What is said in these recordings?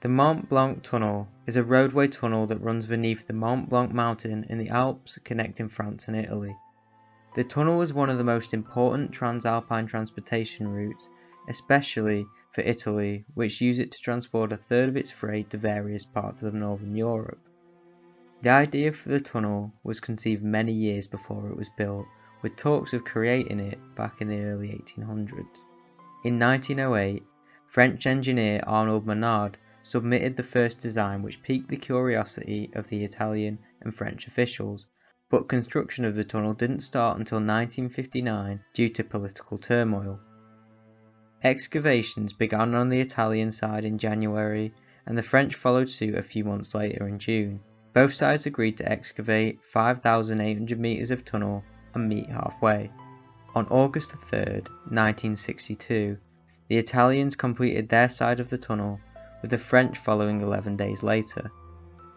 The Mont Blanc Tunnel is a roadway tunnel that runs beneath the Mont Blanc mountain in the Alps connecting France and Italy. The tunnel was one of the most important transalpine transportation routes, especially for Italy, which used it to transport a third of its freight to various parts of northern Europe. The idea for the tunnel was conceived many years before it was built, with talks of creating it back in the early 1800s. In 1908, French engineer Arnold Menard submitted the first design, which piqued the curiosity of the Italian and French officials, but construction of the tunnel didn't start until 1959 due to political turmoil. Excavations began on the Italian side in January, and the French followed suit a few months later in June. Both sides agreed to excavate 5,800 metres of tunnel and meet halfway. On August 3, 1962, the Italians completed their side of the tunnel, with the French following 11 days later.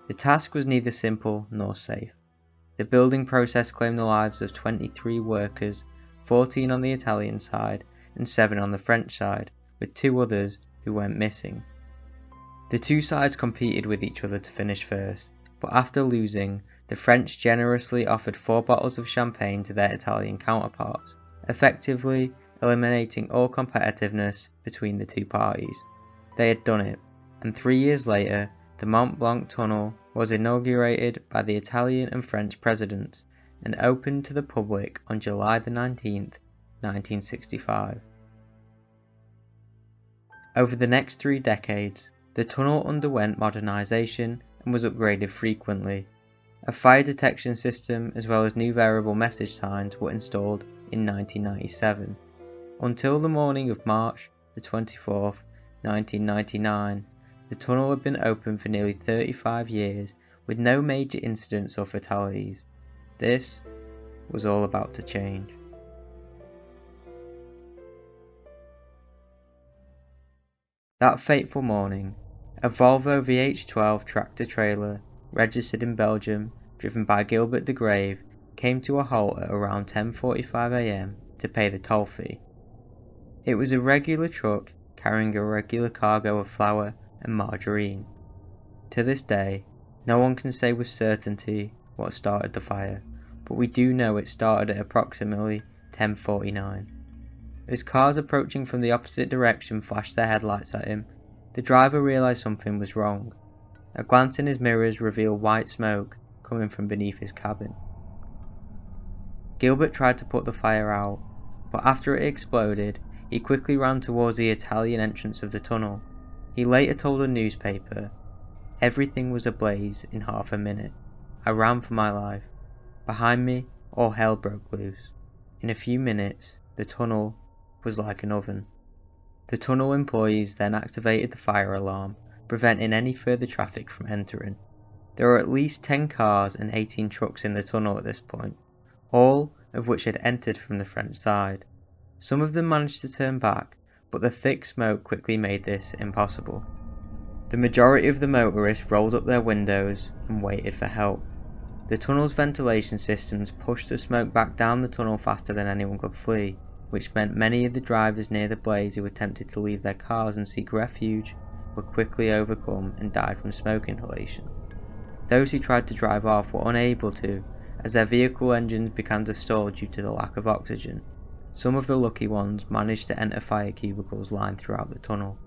The task was neither simple nor safe. The building process claimed the lives of 23 workers, 14 on the Italian side and 7 on the French side, with 2 others who went missing. The two sides competed with each other to finish first, but after losing, the French generously offered 4 bottles of champagne to their Italian counterparts, effectively eliminating all competitiveness between the two parties. They had done it, and 3 years later, the Mont Blanc Tunnel was inaugurated by the Italian and French presidents and opened to the public on July 19, 1965. Over the next 3 decades, the tunnel underwent modernisation and was upgraded frequently. A fire detection system as well as new variable message signs were installed in 1997. Until the morning of March 24, 1999, the tunnel had been open for nearly 35 years with no major incidents or fatalities. This was all about to change. That fateful morning, a Volvo VH12 tractor-trailer, registered in Belgium, driven by Gilbert Degrave, came to a halt at around 10:45 am to pay the toll fee. It was a regular truck carrying a regular cargo of flour and margarine. To this day, no one can say with certainty what started the fire, but we do know it started at approximately 10:49. As cars approaching from the opposite direction flashed their headlights at him, the driver realised something was wrong. A glance in his mirrors revealed white smoke coming from beneath his cabin. Gilbert tried to put the fire out, but after it exploded, he quickly ran towards the Italian entrance of the tunnel. He later told a newspaper, "Everything was ablaze in half a minute. I ran for my life. Behind me, all hell broke loose. In a few minutes, the tunnel was like an oven." The tunnel employees then activated the fire alarm, preventing any further traffic from entering. There were at least 10 cars and 18 trucks in the tunnel at this point, all of which had entered from the French side. Some of them managed to turn back, but the thick smoke quickly made this impossible. The majority of the motorists rolled up their windows and waited for help. The tunnel's ventilation systems pushed the smoke back down the tunnel faster than anyone could flee, which meant many of the drivers near the blaze who attempted to leave their cars and seek refuge were quickly overcome and died from smoke inhalation. Those who tried to drive off were unable to, as their vehicle engines began to stall due to the lack of oxygen. Some of the lucky ones managed to enter fire cubicles lined throughout the tunnel.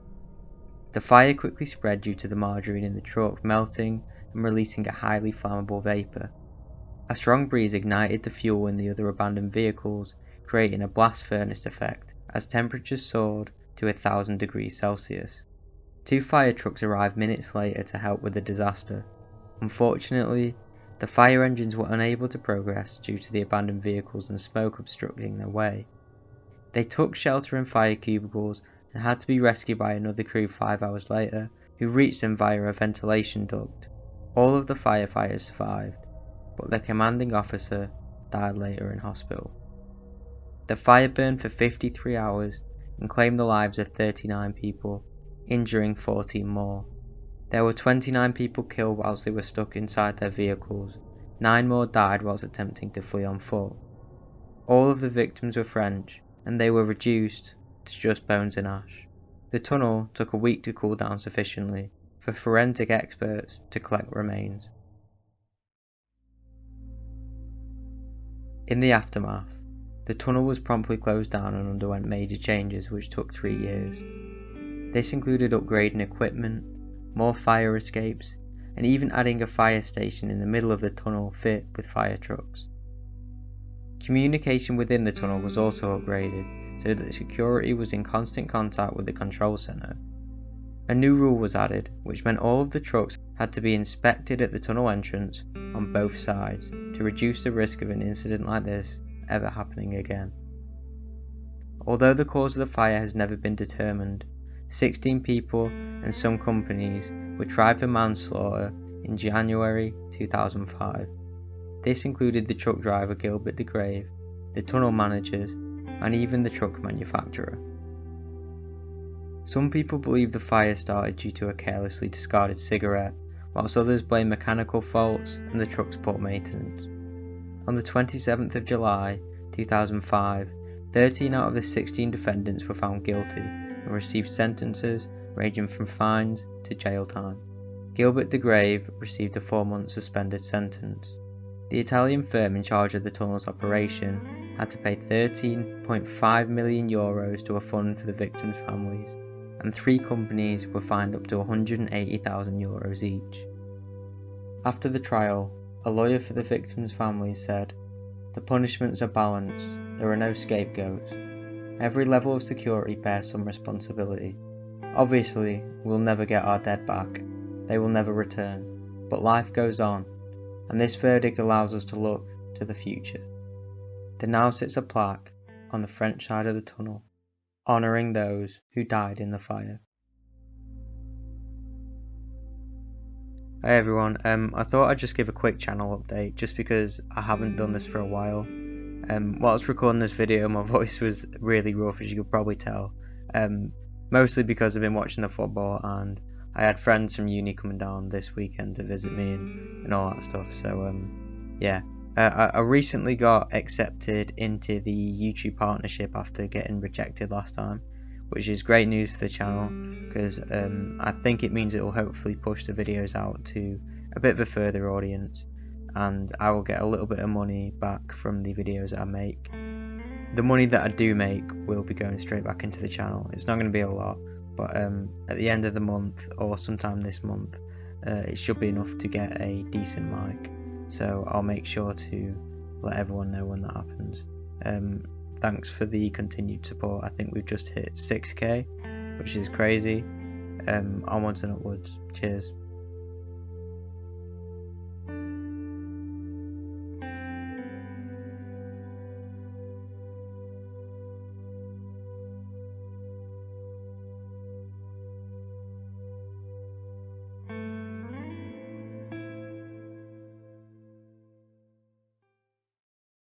The fire quickly spread due to the margarine in the truck melting and releasing a highly flammable vapour. A strong breeze ignited the fuel in the other abandoned vehicles, creating a blast furnace effect as temperatures soared to 1,000 degrees Celsius. 2 fire trucks arrived minutes later to help with the disaster. Unfortunately, the fire engines were unable to progress due to the abandoned vehicles and smoke obstructing their way. They took shelter in fire cubicles and had to be rescued by another crew 5 hours later, who reached them via a ventilation duct. All of the firefighters survived, but their commanding officer died later in hospital. The fire burned for 53 hours and claimed the lives of 39 people, injuring 14 more. There were 29 people killed whilst they were stuck inside their vehicles. 9 more died whilst attempting to flee on foot. All of the victims were French, and they were reduced to just bones and ash. The tunnel took a week to cool down sufficiently for for forensic experts to collect remains. In the aftermath, the tunnel was promptly closed down and underwent major changes which took 3 years. This included upgrading equipment, more fire escapes, and even adding a fire station in the middle of the tunnel fit with fire trucks. Communication within the tunnel was also upgraded so that security was in constant contact with the control center. A new rule was added, which meant all of the trucks had to be inspected at the tunnel entrance on both sides to reduce the risk of an incident like this ever happening again. Although the cause of the fire has never been determined, 16 people and some companies were tried for manslaughter in January 2005. This included the truck driver Gilbert Degrave, the tunnel managers, and even the truck manufacturer. Some people believe the fire started due to a carelessly discarded cigarette, whilst others blame mechanical faults and the truck's poor maintenance. On the 27th of July 2005, 13 out of the 16 defendants were found guilty and received sentences ranging from fines to jail time. Gilbert Degrave received a 4-month suspended sentence. The Italian firm in charge of the tunnel's operation had to pay €13.5 million to a fund for the victims' families, and 3 companies were fined up to €180,000 each. After the trial, a lawyer for the victims' families said, "The punishments are balanced, there are no scapegoats. Every level of security bears some responsibility. Obviously, we'll never get our dead back, they will never return, but life goes on, and this verdict allows us to look to the future." There now sits a plaque on the French side of the tunnel, honouring those who died in the fire. Hey everyone, I thought I'd just give a quick channel update just because I haven't done this for a while. Whilst recording this video, my voice was really rough, as you could probably tell, mostly because I've been watching the football and I had friends from uni coming down this weekend to visit me and all that stuff. So yeah, I recently got accepted into the YouTube partnership after getting rejected last time, which is great news for the channel because I think it means it will hopefully push the videos out to a bit of a further audience, and I will get a little bit of money back from the videos that I make. The money that I do make will be going straight back into the channel. It's not going to be a lot, but at the end of the month or sometime this month, it should be enough to get a decent mic. So I'll make sure to let everyone know when that happens. Thanks for the continued support. I think we've just hit 6k, which is crazy. Onwards and upwards. Cheers.